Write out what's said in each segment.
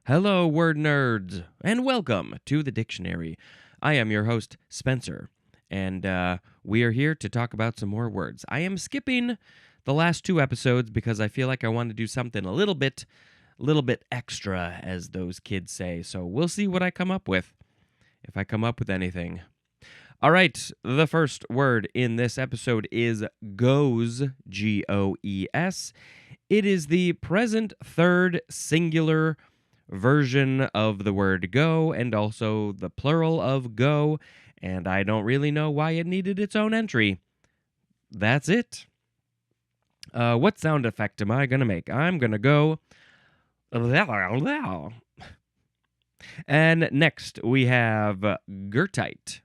Hello, word nerds, and welcome to the dictionary. I am your host, Spencer, and we are here to talk about some more words. I am skipping the last two episodes because I feel like I want to do something a little bit extra, as those kids say. So we'll see what I come up with, if I come up with anything. All right, the first word in this episode is goes, Goes. It is the present third singular version of the word go and also the plural of go, and I don't really know why it needed its own entry. That's it. What sound effect am I going to make? I'm going to go. And next we have Goethite.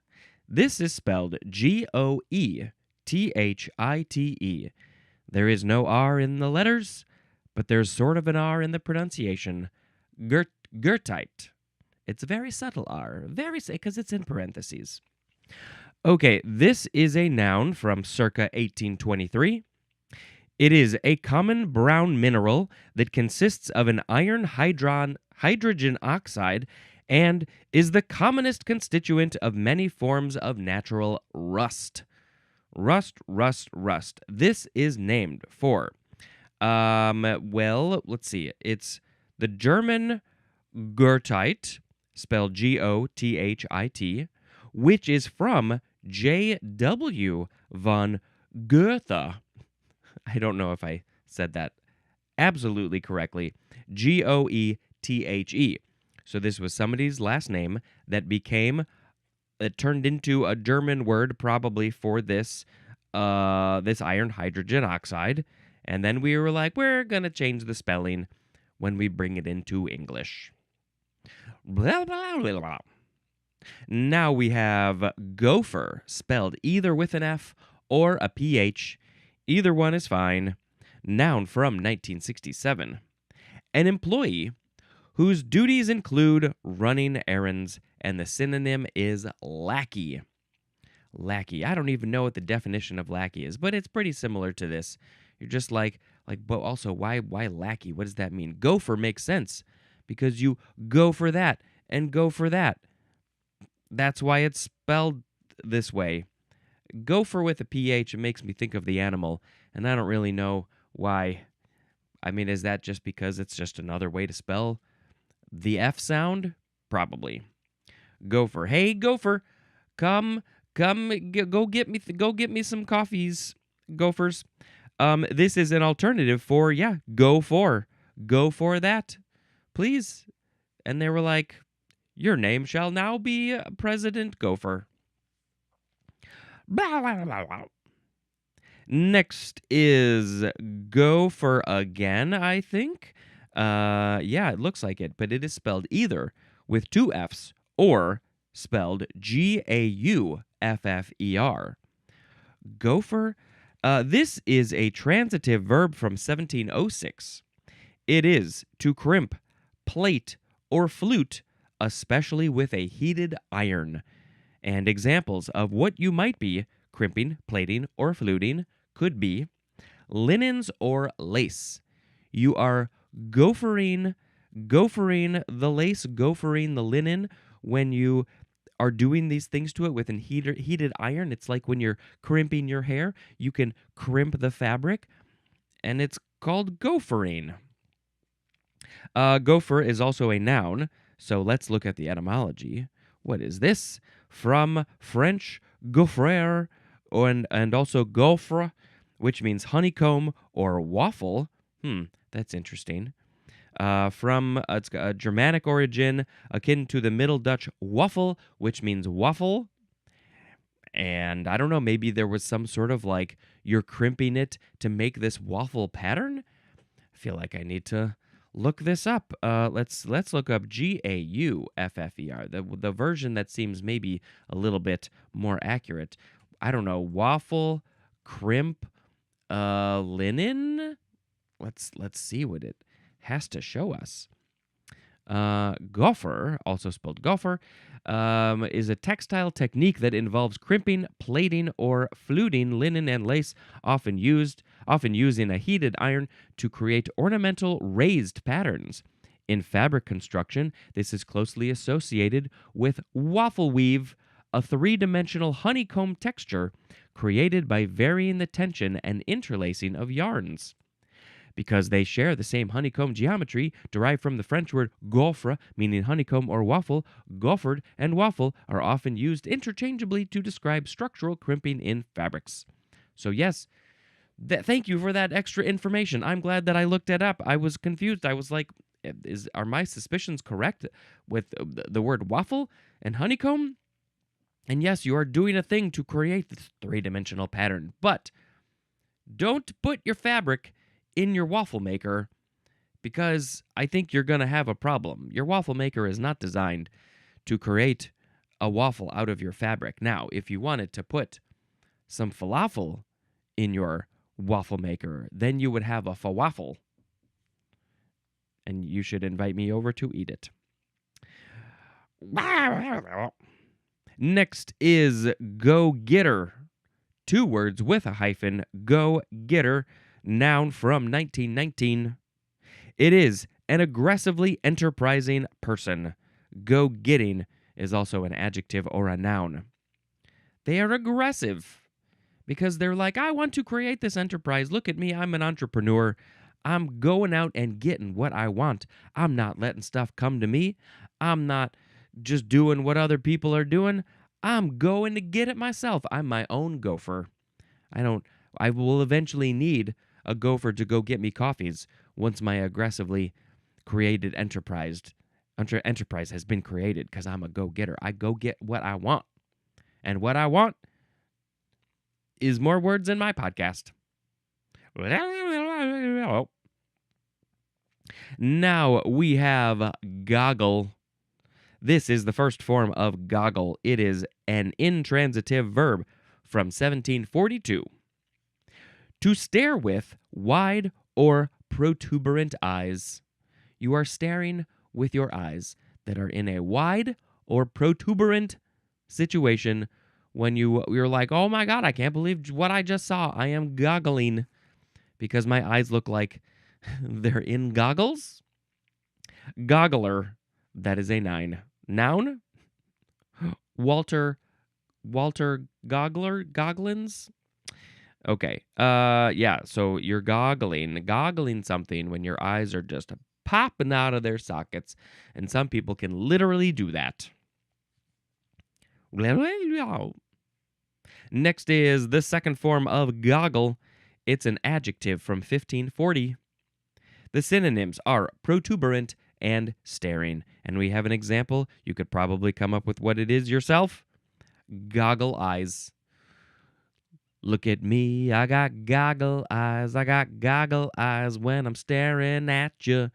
This is spelled Goethite. There is no R in the letters, but there's sort of an R in the pronunciation. Goethite. It's a very subtle R, because it's in parentheses. Okay, this is a noun from circa 1823. It is a common brown mineral that consists of an iron hydrogen oxide and is the commonest constituent of many forms of natural rust. Rust. This is named for, let's see. It's the German Goethite, spelled Gothit, which is from J.W. von Goethe. I don't know if I said that absolutely correctly. Goethe. So this was somebody's last name that turned into a German word probably for this iron hydrogen oxide. And then we were like, we're going to change the spelling when we bring it into English. Blah, blah, blah, blah. Now we have gopher, spelled either with an F or a PH. Either one is fine. Noun from 1967. An employee whose duties include running errands, and the synonym is lackey. Lackey. I don't even know what the definition of lackey is, but it's pretty similar to this. You're just but also, why lackey? What does that mean? Gopher makes sense, because you go for that and go for that. That's why it's spelled this way. Gopher with a PH, it makes me think of the animal, and I don't really know why. I mean, is that just because it's just another way to spell the F sound? Probably. Gopher. Hey, gopher, come, go get me some coffees, gophers. This is an alternative for, go for that, please. And they were like, your name shall now be President Gopher. Blah, blah, blah, blah. Next is gopher again, I think. It looks like it, but it is spelled either with two F's or spelled Gauffer. Gopher. This is a transitive verb from 1706. It is to crimp, plate, or flute, especially with a heated iron. And examples of what you might be crimping, plating, or fluting could be linens or lace. You are gophering the lace, gophering the linen when you are doing these things to it with a heated iron. It's like when you're crimping your hair, you can crimp the fabric, and it's called gophering. Gopher is also a noun, so let's look at the etymology. What is this? From French, gaufreur, and also gaufre, which means honeycomb or waffle. That's interesting. It's got a Germanic origin akin to the Middle Dutch waffle, which means waffle. And I don't know, maybe there was some sort of you're crimping it to make this waffle pattern. I feel like I need to look this up. Let's look up Gauffer, the version that seems maybe a little bit more accurate. I don't know, waffle, crimp, linen. Let's see what it has to show us. Gopher, also spelled gopher, is a textile technique that involves crimping, plaiting, or fluting linen and lace, often using a heated iron to create ornamental raised patterns. In fabric construction, this is closely associated with waffle weave, a three-dimensional honeycomb texture created by varying the tension and interlacing of yarns. Because they share the same honeycomb geometry derived from the French word gaufre, meaning honeycomb or waffle, gaufred and waffle are often used interchangeably to describe structural crimping in fabrics. So yes, thank you for that extra information. I'm glad that I looked it up. I was confused. I was like, are my suspicions correct with the word waffle and honeycomb? And yes, you are doing a thing to create this three-dimensional pattern, but don't put your fabric in your waffle maker because I think you're going to have a problem. Your waffle maker is not designed to create a waffle out of your fabric. Now, if you wanted to put some falafel in your waffle maker, then you would have a falafel. And you should invite me over to eat it. Next is go-getter. 2 words with a hyphen, go-getter, noun from 1919. It is an aggressively enterprising person. Go-getting is also an adjective or a noun. They are aggressive because they're like, I want to create this enterprise. Look at me, I'm an entrepreneur. I'm going out and getting what I want. I'm not letting stuff come to me. I'm not just doing what other people are doing. I'm going to get it myself. I'm my own gopher. I will eventually need a gopher to go get me coffees once my aggressively created enterprise has been created because I'm a go-getter. I go get what I want. And what I want is more words in my podcast. Now we have goggle. This is the first form of goggle. It is an intransitive verb from 1742. To stare with wide or protuberant eyes. You are staring with your eyes that are in a wide or protuberant situation when you're like, oh my God, I can't believe what I just saw. I am goggling because my eyes look like they're in goggles. Goggler, that is a noun. Walter Gogglins. Okay. Yeah, so you're goggling something when your eyes are just popping out of their sockets, and some people can literally do that. Next is the second form of goggle. It's an adjective from 1540. The synonyms are protuberant and staring, and we have an example. You could probably come up with what it is yourself. Goggle eyes. Look at me, I got goggle eyes. I got goggle eyes when I'm staring at you.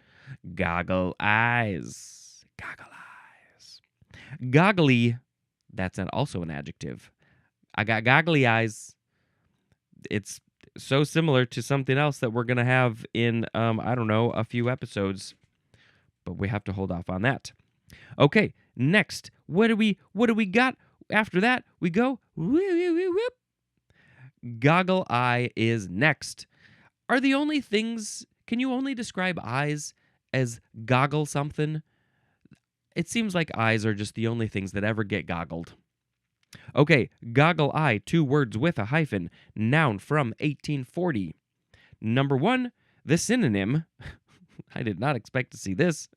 Goggle eyes. Goggle eyes. Goggly, that's also an adjective. I got goggly eyes. It's so similar to something else that we're going to have in, a few episodes. But we have to hold off on that. Okay, next, what do we got? After that, we go, whoop. Goggle eye is next. Are the only things, can you only describe eyes as goggle something? It seems like eyes are just the only things that ever get goggled. Okay, goggle eye, 2 words with a hyphen, noun from 1840. Number 1, the synonym, I did not expect to see this,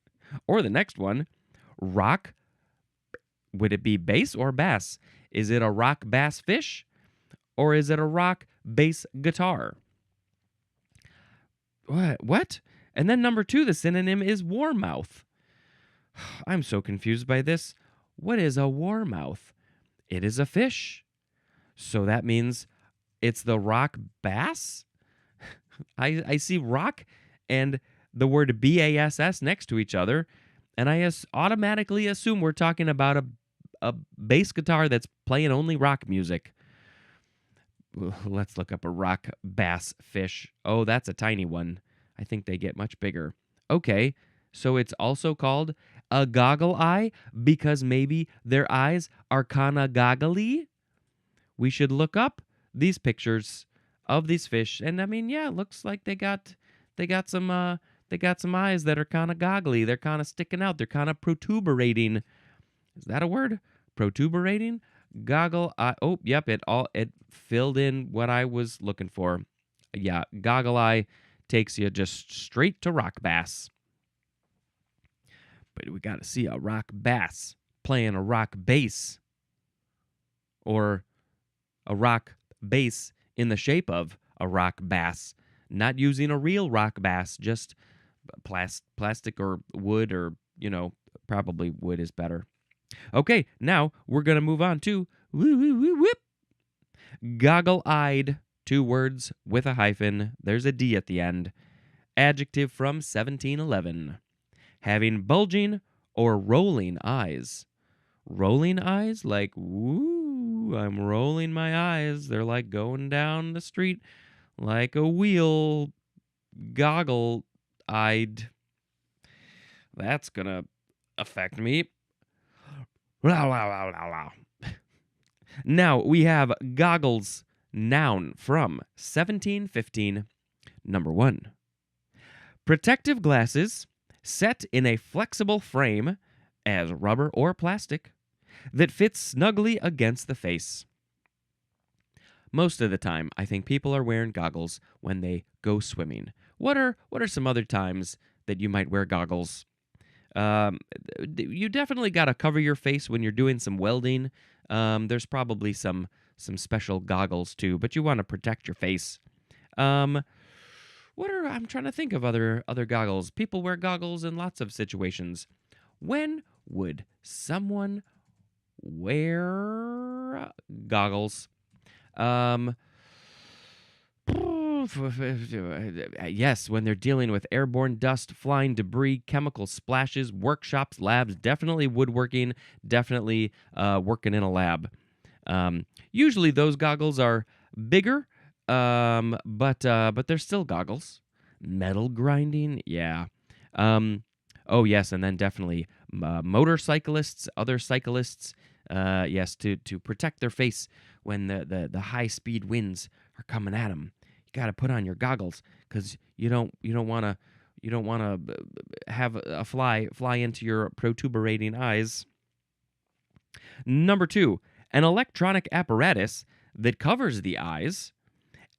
or the next one, rock. Would it be bass or bass? Is it a rock bass fish? Or is it a rock bass guitar? What? And then number 2, the synonym is warmouth. I'm so confused by this. What is a warmouth? It is a fish. So that means it's the rock bass? I see rock and the word BASS next to each other, and I automatically assume we're talking about a bass guitar that's playing only rock music. Let's look up a rock bass fish. Oh, that's a tiny one. I think they get much bigger. Okay, so it's also called a goggle eye because maybe their eyes are kinda goggly? We should look up these pictures of these fish, and I mean, yeah, it looks like they got some They got some eyes that are kind of goggly. They're kind of sticking out. They're kind of protuberating. Is that a word? Protuberating? Goggle eye. Oh, yep, it filled in what I was looking for. Yeah, goggle eye takes you just straight to rock bass. But we got to see a rock bass playing a rock bass, or a rock bass in the shape of a rock bass, not using a real rock bass, just plastic or wood, or, probably wood is better. Okay, now we're going to move on to goggle-eyed, 2 words with a hyphen. There's a D at the end. Adjective from 1711. Having bulging or rolling eyes. Rolling eyes, like, woo, I'm rolling my eyes. They're like going down the street like a wheel, goggle-eyed. That's going to affect me. Now we have goggles, noun from 1715. Number 1. Protective glasses set in a flexible frame, as rubber or plastic, that fits snugly against the face. Most of the time, I think people are wearing goggles when they go swimming. What are some other times that you might wear goggles? You definitely got to cover your face when you're doing some welding. There's probably some special goggles too, but you want to protect your face. I'm trying to think of other goggles. People wear goggles in lots of situations. When would someone wear goggles? Yes, when they're dealing with airborne dust, flying debris, chemical splashes, workshops, labs, definitely woodworking, definitely working in a lab. Usually those goggles are bigger, but they're still goggles. Metal grinding, yeah. Oh yes, and then definitely motorcyclists, other cyclists, yes, to protect their face when the high speed winds are coming at them. You got to put on your goggles, because you don't want to have a fly into your protuberating eyes. Number 2, an electronic apparatus that covers the eyes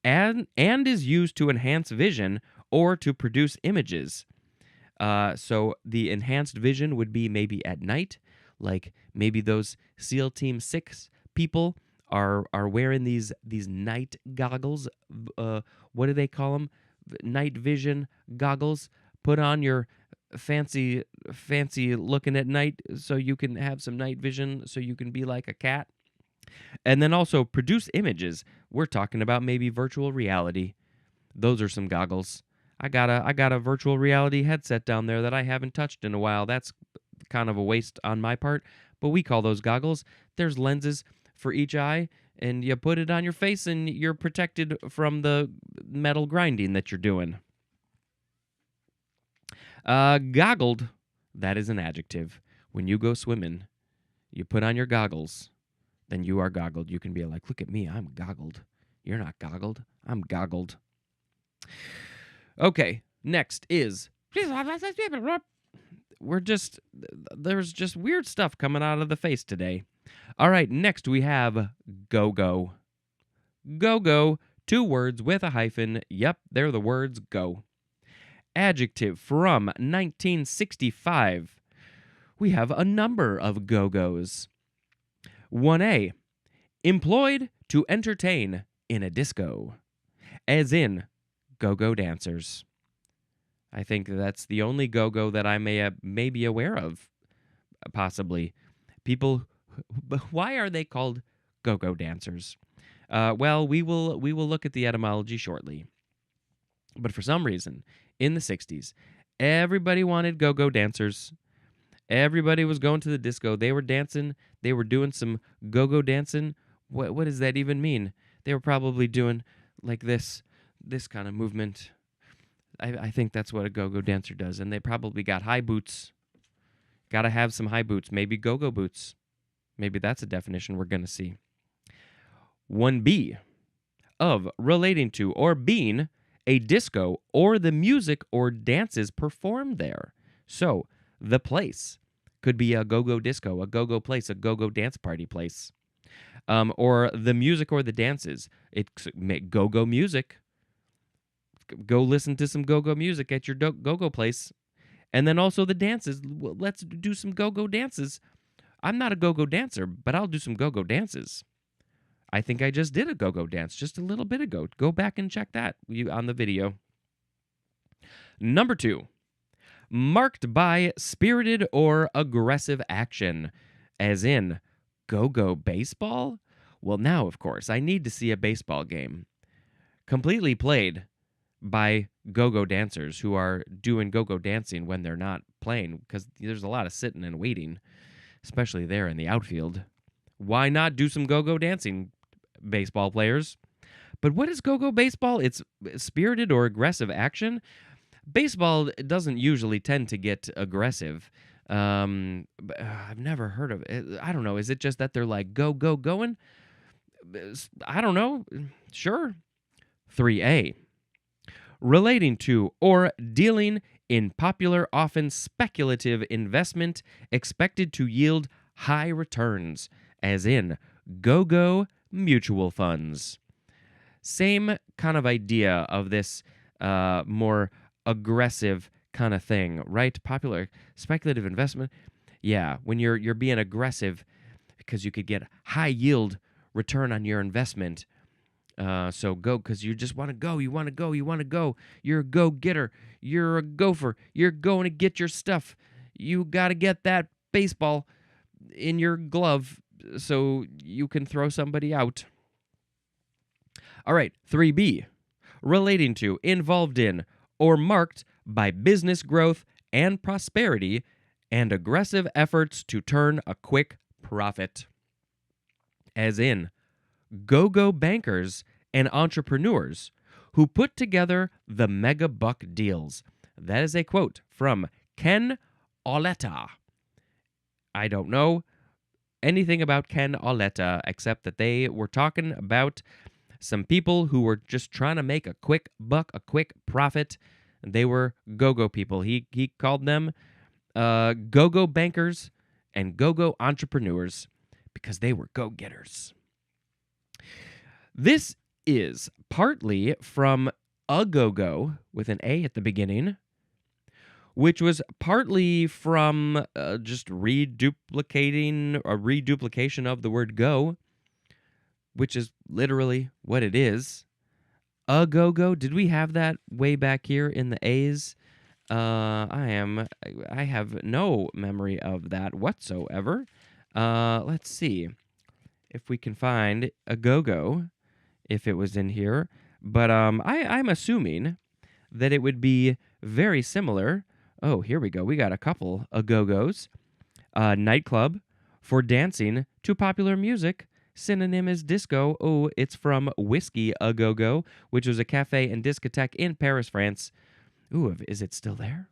and is used to enhance vision or to produce images. So the enhanced vision would be maybe at night, like maybe those SEAL Team 6 people are wearing these night goggles. What do they call them? Night vision goggles. Put on your fancy looking at night so you can have some night vision, so you can be like a cat. And then also produce images. We're talking about maybe virtual reality. Those are some goggles. I got a virtual reality headset down there that I haven't touched in a while. That's kind of a waste on my part, but we call those goggles. There's lenses for each eye, and you put it on your face and you're protected from the metal grinding that you're doing. Goggled, that is an adjective. When you go swimming, you put on your goggles, then you are goggled. You can be like, look at me, I'm goggled. You're not goggled, I'm goggled. Okay, next is, there's just weird stuff coming out of the face today. All right, next we have go-go. Go-go, 2 words with a hyphen. Yep, they're the words go. Adjective from 1965. We have a number of go-go's. 1A, employed to entertain in a disco, as in go-go dancers. I think that's the only go-go that I may be aware of, possibly. People, why are they called go-go dancers? Well, we will look at the etymology shortly. But for some reason, in the 60s, everybody wanted go-go dancers. Everybody was going to the disco. They were dancing. They were doing some go-go dancing. What does that even mean? They were probably doing like this kind of movement. I think that's what a go-go dancer does. And they probably got high boots. Got to have some high boots. Maybe go-go boots. Maybe that's a definition we're going to see. 1B, of relating to or being a disco, or the music or dances performed there. So, the place could be a go-go disco, a go-go place, a go-go dance party place. Or the music or the dances. It's go-go music. Go listen to some go-go music at your go-go place. And then also the dances. Let's do some go-go dances. I'm not a go-go dancer, but I'll do some go-go dances. I think I just did a go-go dance just a little bit ago. Go back and check that on the video. Number 2, marked by spirited or aggressive action, as in go-go baseball? Well, now, of course, I need to see a baseball game completely played by go-go dancers who are doing go-go dancing when they're not playing, because there's a lot of sitting and waiting, especially there in the outfield. Why not do some go-go dancing, baseball players? But what is go-go baseball? It's spirited or aggressive action. Baseball doesn't usually tend to get aggressive. I've never heard of it. I don't know. Is it just that they're like go, go, going? I don't know. Sure. 3A. Relating to or dealing in popular, often speculative investment expected to yield high returns, as in go-go mutual funds. Same kind of idea of this more aggressive kind of thing, right? Popular speculative investment. Yeah, when you're being aggressive because you could get high yield return on your investment. So go because you just want to go. You want to go. You want to go. You're a go-getter. You're a gopher. You're going to get your stuff. You got to get that baseball in your glove so you can throw somebody out. All right, 3B. Relating to, involved in, or marked by business growth and prosperity and aggressive efforts to turn a quick profit. As in, go-go bankers and entrepreneurs who put together the mega buck deals. That is a quote from Ken Auletta. I don't know anything about Ken Auletta except that they were talking about some people who were just trying to make a quick buck, a quick profit. They were go-go people. He called them go-go bankers and go-go entrepreneurs because they were go-getters. This is partly from a go-go with an A at the beginning, which was partly from just reduplication of the word go, which is literally what it is. A go-go. Did we have that way back here in the A's? I have no memory of that whatsoever. Let's see if we can find a go-go, if it was in here. But I'm assuming that it would be very similar. Oh, here we go. We got a couple of go-go's. Nightclub for dancing to popular music. Synonym is disco. Oh, it's from Whiskey A Go-Go, which was a cafe and discotheque in Paris, France. Ooh, is it still there?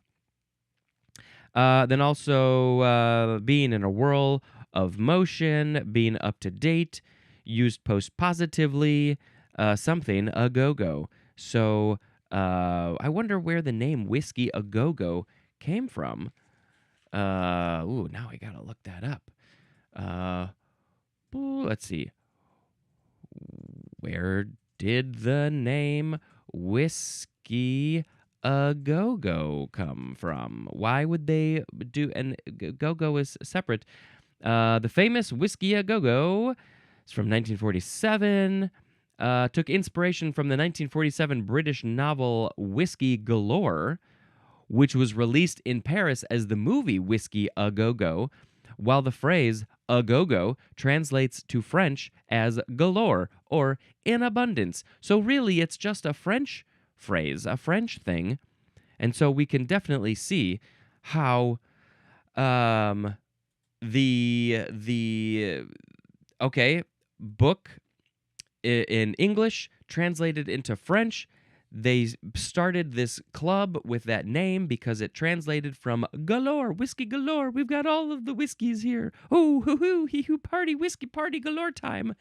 Then also being in a whirl of motion, being up to date, used post-positively, something a go-go. So I wonder where the name Whiskey A Go-Go came from. Now I gotta look that up. Let's see. Where did the name Whiskey A Go-Go come from? Why would they do... And go-go is separate. The famous Whiskey A Go-Go is from 1947. Took inspiration from the 1947 British novel Whiskey Galore, which was released in Paris as the movie Whiskey A Go-Go, while the phrase a go-go translates to French as galore or in abundance. So really, it's just a French phrase, a French thing. And so we can definitely see how book in English translated into French. They started this club with that name because it translated from galore, whiskey galore. We've got all of the whiskeys here. Oh, hoo hoo, hee hoo, party, whiskey party galore time.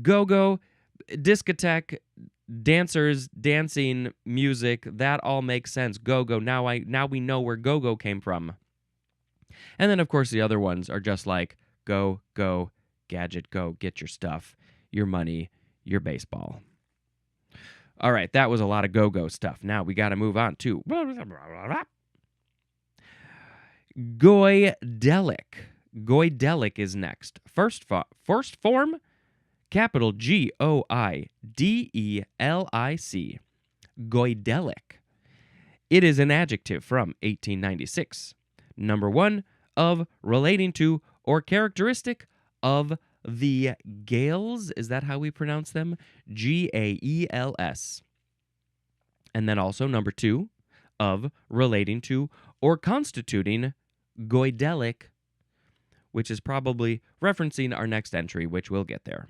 Go-go discotheque, dancers, dancing, music, that all makes sense. Go-go. Now we know where go-go came from. And then, of course, the other ones are just like go, go, gadget, go, get your stuff, your money, your baseball. All right, that was a lot of go-go stuff. Now we got to move on to goidelic. Goidelic is next. First form, capital Goidelic. Goidelic. It is an adjective from 1896. Number 1, of relating to or characteristic of the Gaels. Is that how we pronounce them? Gaels. And then also number 2, of relating to or constituting Goidelic, which is probably referencing our next entry, which we'll get there.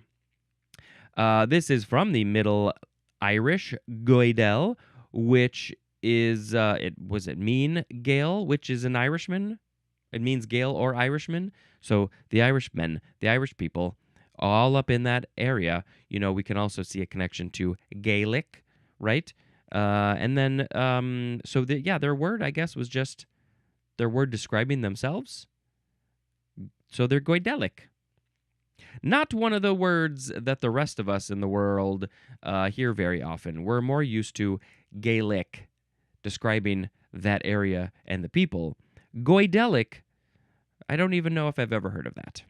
This is from the Middle Irish goidel, which is, it mean Gael, which is an Irishman? It means Gael or Irishman. So the Irishmen, the Irish people, all up in that area, we can also see a connection to Gaelic, right? And then, their word, I guess, was just their word describing themselves. So they're goidelic. Not one of the words that the rest of us in the world hear very often. We're more used to Gaelic, describing that area and the people. Goidelic, I don't even know if I've ever heard of that.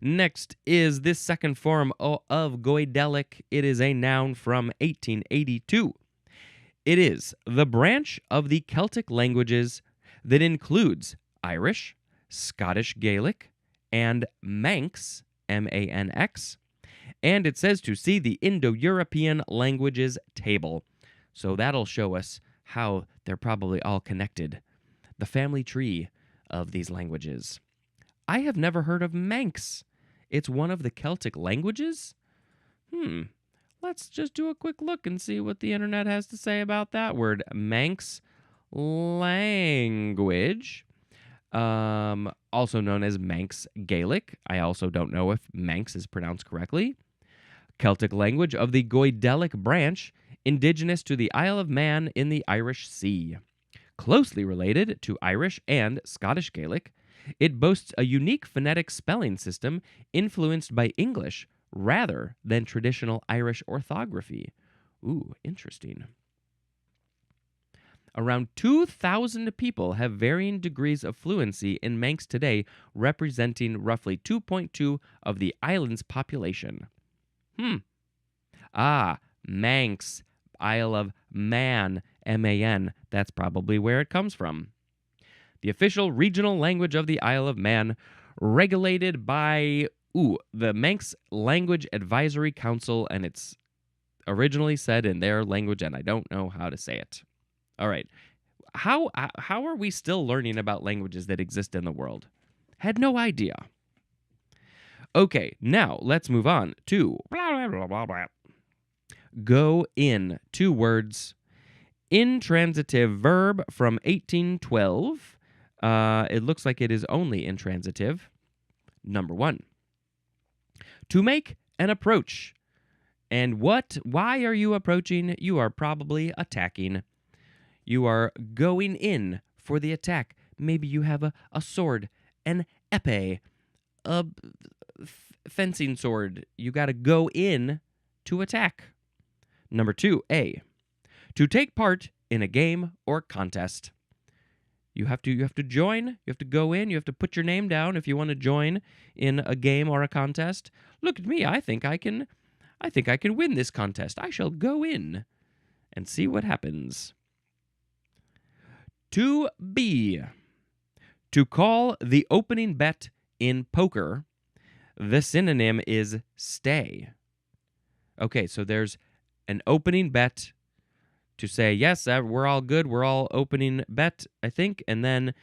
Next is this second form of goidelic. It is a noun from 1882. It is the branch of the Celtic languages that includes Irish, Scottish Gaelic, and Manx, M-A-N-X, and it says to see the Indo-European languages table. So that'll show us how they're probably all connected. The family tree of these languages. I have never heard of Manx. It's one of the Celtic languages? Let's just do a quick look and see what the internet has to say about that word. Manx language. Also known as Manx Gaelic. I also don't know if Manx is pronounced correctly. Celtic language of the Goidelic branch, indigenous to the Isle of Man in the Irish Sea. Closely related to Irish and Scottish Gaelic, it boasts a unique phonetic spelling system influenced by English rather than traditional Irish orthography. Ooh, interesting. Around 2,000 people have varying degrees of fluency in Manx today, representing roughly 2.2 of the island's population. Manx, Isle of Man, M-A-N. That's probably where it comes from. The official regional language of the Isle of Man, regulated by the Manx Language Advisory Council, and it's originally said in their language, and I don't know how to say it. All right. How are we still learning about languages that exist in the world? Had no idea. Okay, now let's move on to go in. 2 words. Intransitive verb from 1812. It looks like it is only intransitive. Number 1. To make an approach. And why are you approaching? You are probably attacking. You are going in for the attack. Maybe you have a sword, an epee, a fencing sword. You got to go in to attack. Number 2, A. To take part in a game or contest. You have to join, you have to go in, you have to put your name down if you want to join in a game or a contest. Look at me, I think I can win this contest. I shall go in and see what happens. To be. To call the opening bet in poker, the synonym is stay. Okay, so there's an opening bet to say, yes, we're all good, we're all opening bet, I think, and then,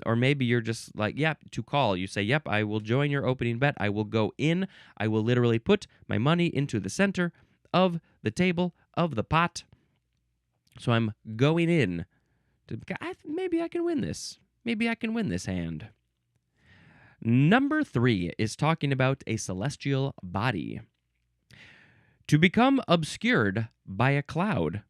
or maybe you're just like, yep, to call. You say, yep, I will join your opening bet. I will go in. I will literally put my money into the center of the table, of the pot. So I'm going in. Maybe I can win this. Maybe I can win this hand. Number 3 is talking about a celestial body. To become obscured by a cloud.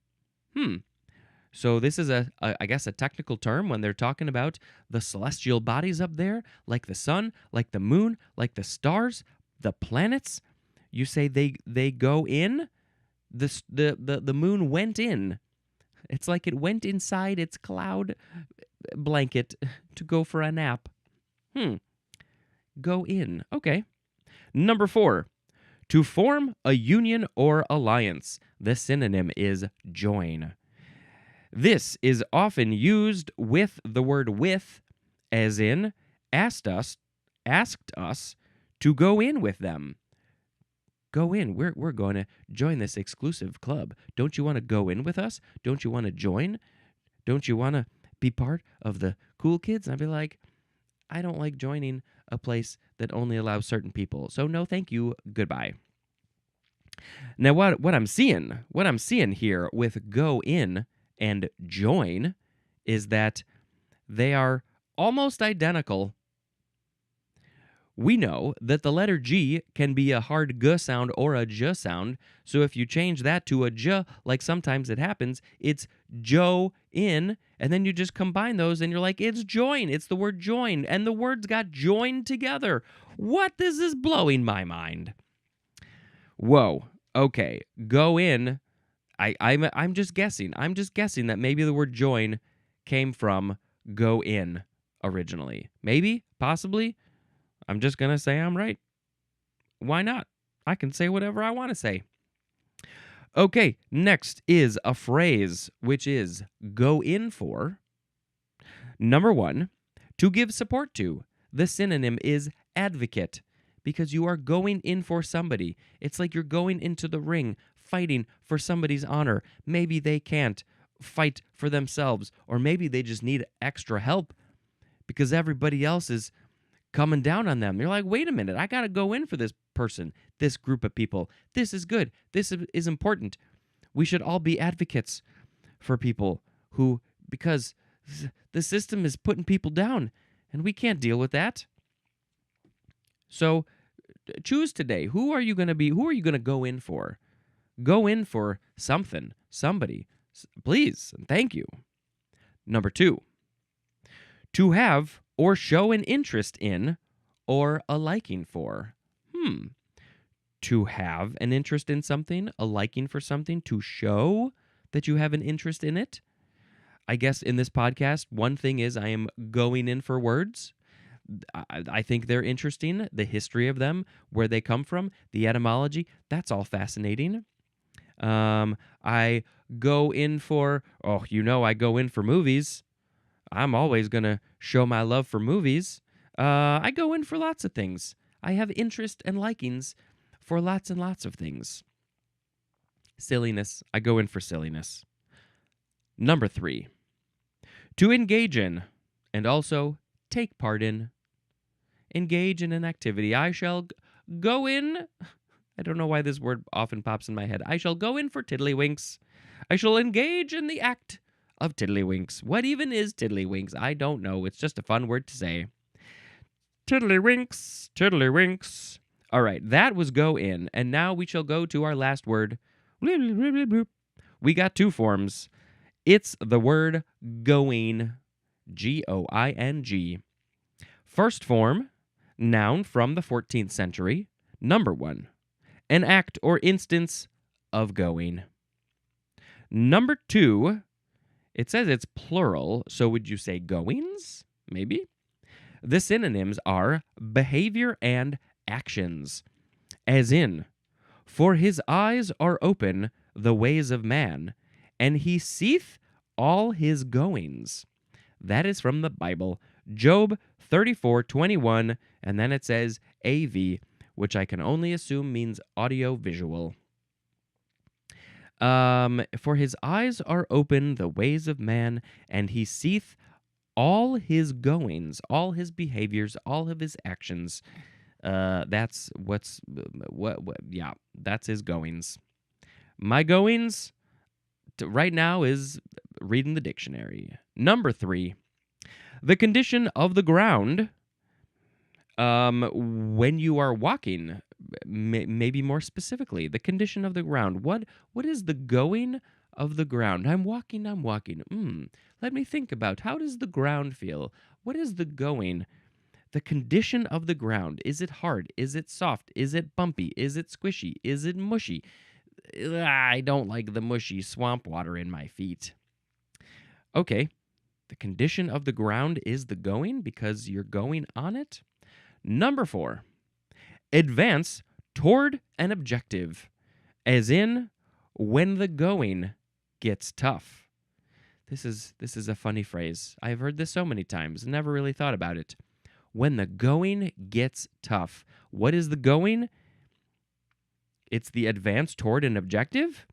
So this is I guess a technical term when they're talking about the celestial bodies up there, like the sun, like the moon, like the stars, the planets. You say they go in. The moon went in. It's like it went inside its cloud blanket to go for a nap. Go in. Okay. Number 4. To form a union or alliance. The synonym is join. This is often used with the word with, as in asked us to go in with them. Go in. We're going to join this exclusive club. Don't you want to go in with us? Don't you want to join? Don't you want to be part of the cool kids? And I'd be like, I don't like joining a place that only allows certain people. So no, thank you. Goodbye. Now what I'm seeing here with go in and join is that they are almost identical. We know that the letter G can be a hard G sound or a J sound, so if you change that to a J, like sometimes it happens, it's Joe in, and then you just combine those and you're like, it's join, it's the word join, and the words got joined together. What? This is blowing my mind. Whoa, okay, go in. I'm just guessing. I'm just guessing that maybe the word join came from go in originally. Maybe, possibly. I'm just going to say I'm right. Why not? I can say whatever I want to say. Okay, next is a phrase, which is go in for. Number 1, to give support to. The synonym is advocate, because you are going in for somebody. It's like you're going into the ring, fighting for somebody's honor. Maybe they can't fight for themselves, or maybe they just need extra help because everybody else is coming down on them. You're like, wait a minute, I got to go in for this person, this group of people. This is good. This is important. We should all be advocates for people who, because the system is putting people down and we can't deal with that. So choose today. Who are you going to be? Who are you going to go in for? Go in for something, somebody. Please, and thank you. Number 2, to have or show an interest in or a liking for. To have an interest in something, a liking for something, to show that you have an interest in it. I guess in this podcast, one thing is I am going in for words. I think they're interesting, the history of them, where they come from, the etymology, that's all fascinating. I go in for, I go in for movies. I'm always going to show my love for movies. I go in for lots of things. I have interest and likings for lots and lots of things. Silliness. I go in for silliness. Number 3, to engage in and also take part in. Engage in an activity. I shall go in. I don't know why this word often pops in my head. I shall go in for tiddlywinks. I shall engage in the act of tiddlywinks. What even is tiddlywinks? I don't know. It's just a fun word to say. Tiddlywinks, tiddlywinks. All right, that was go in, and now we shall go to our last word. We got 2 forms. It's the word going, G-O-I-N-G. First form, noun from the 14th century. Number 1, an act or instance of going. Number 2, it says it's plural, so would you say goings? Maybe. The synonyms are behavior and actions, as in, for his eyes are open the ways of man, and he seeth all his goings. That is from the Bible, Job 34:21, and then it says AV, which I can only assume means audio-visual. For his eyes are open the ways of man, and he seeth all his goings, all his behaviors, all of his actions. That's that's his goings. My goings right now is reading the dictionary. Number 3, the condition of the ground When you are walking, maybe more specifically, the condition of the ground. What is the going of the ground? I'm walking, I'm walking. Let me think about how does the ground feel? What is the going? The condition of the ground. Is it hard? Is it soft? Is it bumpy? Is it squishy? Is it mushy? I don't like the mushy swamp water in my feet. Okay, the condition of the ground is the going because you're going on it. Number 4, advance toward an objective, as in when the going gets tough. This is a funny phrase. I've heard this so many times, never really thought about it. When the going gets tough. What is the going? It's the advance toward an objective?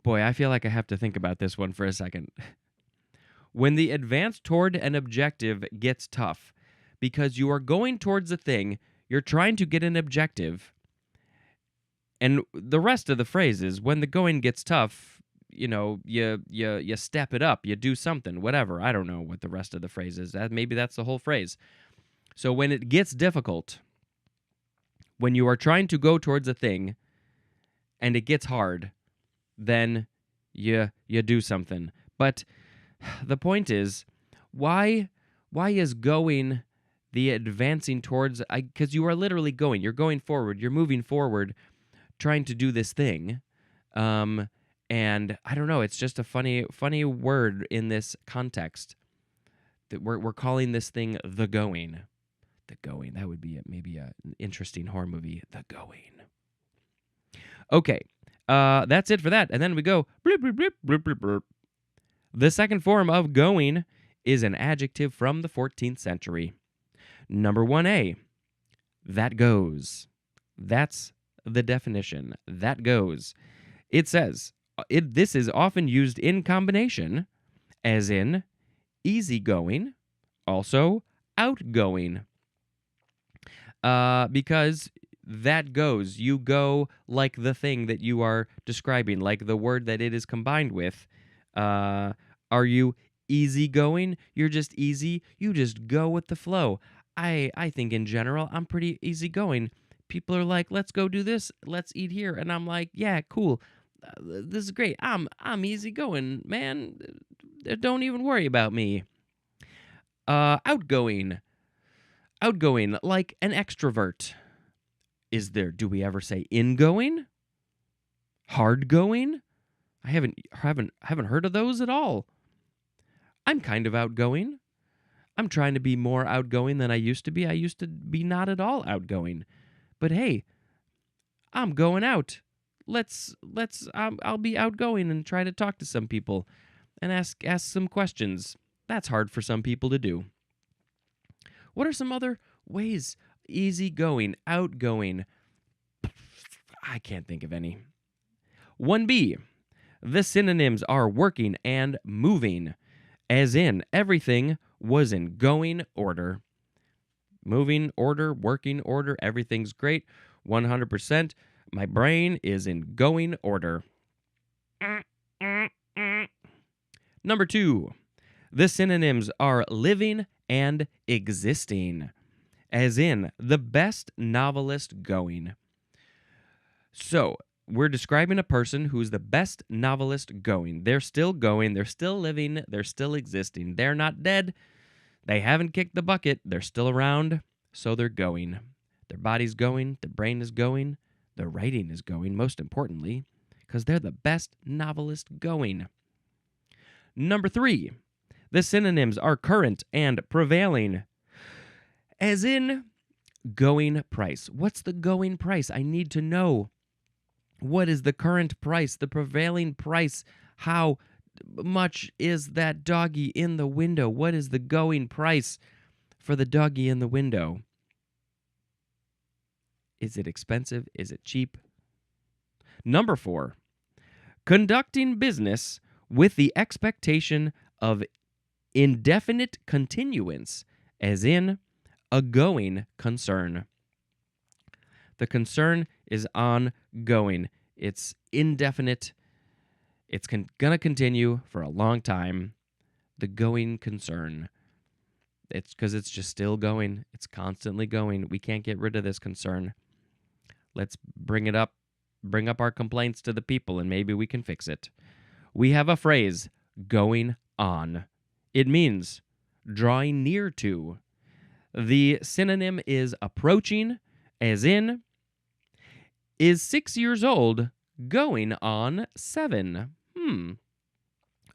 Boy, I feel like I have to think about this one for a second. When the advance toward an objective gets tough, because you are going towards a thing, you're trying to get an objective, and the rest of the phrase is when the going gets tough, you step it up, you do something, whatever. I don't know what the rest of the phrase is. Maybe that's the whole phrase. So when it gets difficult, when you are trying to go towards a thing and it gets hard, then you do something. But the point is, why is going the advancing towards? Because you are literally going. You're going forward. You're moving forward, trying to do this thing. And I don't know. It's just a funny word in this context. That we're calling this thing the going. The going. That would be maybe an interesting horror movie. The going. Okay. That's it for that. And then we go blip, blip, blip, blip, blip, blip. The second form of going is an adjective from the 14th century. Number 1A, that goes. That's the definition. That goes. It says, this is often used in combination, as in easygoing, also outgoing. Because that goes. You go like the thing that you are describing, like the word that it is combined with. Are you easygoing? You're just easy. You just go with the flow. I think in general, I'm pretty easygoing. People are like, let's go do this. Let's eat here. And I'm like, yeah, cool. This is great. I'm easygoing, man. Don't even worry about me. Outgoing. Outgoing, like an extrovert. Do we ever say ingoing? Hardgoing? I haven't heard of those at all. I'm kind of outgoing. I'm trying to be more outgoing than I used to be. I used to be not at all outgoing. But hey, I'm going out. I'll be outgoing and try to talk to some people and ask some questions. That's hard for some people to do. What are some other ways? Easygoing, outgoing. I can't think of any. 1B. The synonyms are working and moving, as in everything was in going order. Moving order, working order, everything's great. 100%. My brain is in going order. Number 2. The synonyms are living and existing, as in the best novelist going. So, we're describing a person who's the best novelist going. They're still going, they're still living, they're still existing. They're not dead. They haven't kicked the bucket. They're still around, so they're going. Their body's going, their brain is going, their writing is going, most importantly, because they're the best novelist going. Number 3, the synonyms are current and prevailing, as in going price. What's the going price? I need to know. What is the current price, the prevailing price? How much is that doggy in the window? What is the going price for the doggy in the window? Is it expensive? Is it cheap? Number 4, conducting business with the expectation of indefinite continuance, as in a going concern. The concern is ongoing. It's indefinite. It's going to continue for a long time. The going concern. It's because it's just still going. It's constantly going. We can't get rid of this concern. Let's bring up our complaints to the people, and maybe we can fix it. We have a phrase, going on. It means drawing near to. The synonym is approaching, as in, is 6 years old, going on 7.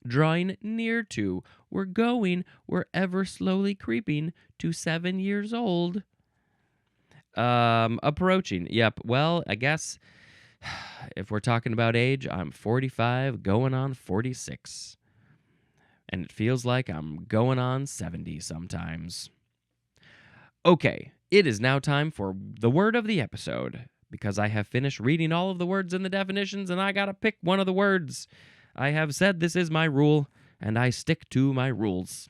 Drawing near to. We're ever slowly creeping to 7 years old. Approaching. Yep. Well, I guess if we're talking about age, I'm 45, going on 46. And it feels like I'm going on 70 sometimes. Okay, it is now time for the word of the episode, because I have finished reading all of the words and the definitions, and I gotta pick one of the words. I have said this is my rule, and I stick to my rules.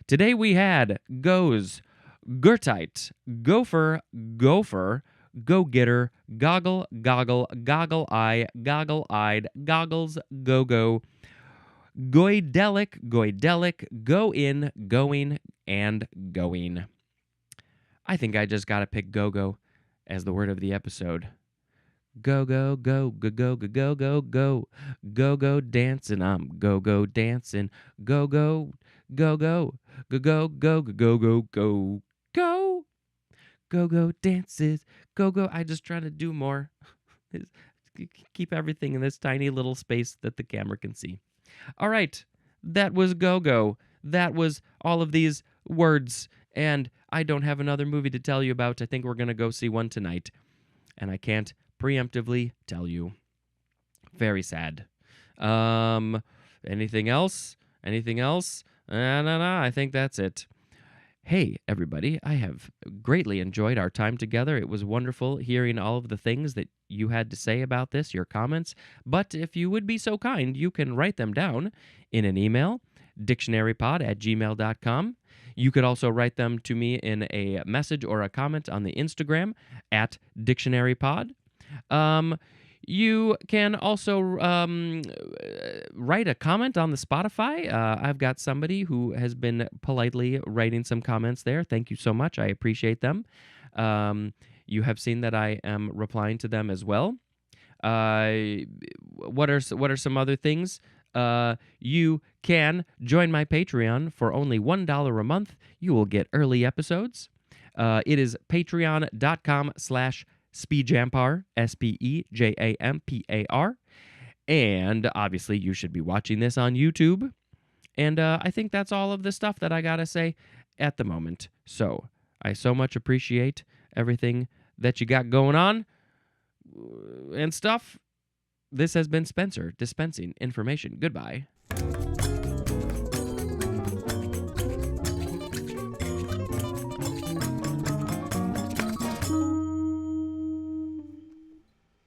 Today we had goes, Gertite, gopher, gopher, go-getter, goggle, goggle, goggle-eye, goggle-eyed, goggles, go-go, goidelic, goidelic, go in, going, and going. I think I just gotta pick go-go as the word of the episode. Go, go, go, go, go, go, go, go, go, go, go, dancing, I'm go-go dancing, go, go, go, go, go, go, go, go, go, go, go, go, go, dances, go, go. I just try to do more. Keep everything in this tiny little space that the camera can see. All right, that was go-go. That was all of these words, and I don't have another movie to tell you about. I think we're going to go see one tonight, and I can't preemptively tell you. Very sad. Anything else? Anything else? No, I think that's it. Hey, everybody, I have greatly enjoyed our time together. It was wonderful hearing all of the things that you had to say about this, your comments. But if you would be so kind, you can write them down in an email, dictionarypod@gmail.com. You could also write them to me in a message or a comment on the Instagram @dictionarypod. You can also write a comment on the Spotify. I've got somebody who has been politely writing some comments there. Thank you so much. I appreciate them. You have seen that I am replying to them as well. What are some other things? You can join my Patreon for only $1 a month. You will get early episodes. It is patreon.com/Speejampar, SPEJAMPAR. And obviously, you should be watching this on YouTube. And I think that's all of the stuff that I got to say at the moment. So I so much appreciate everything that you got going on and stuff. This has been Spencer dispensing information. Goodbye.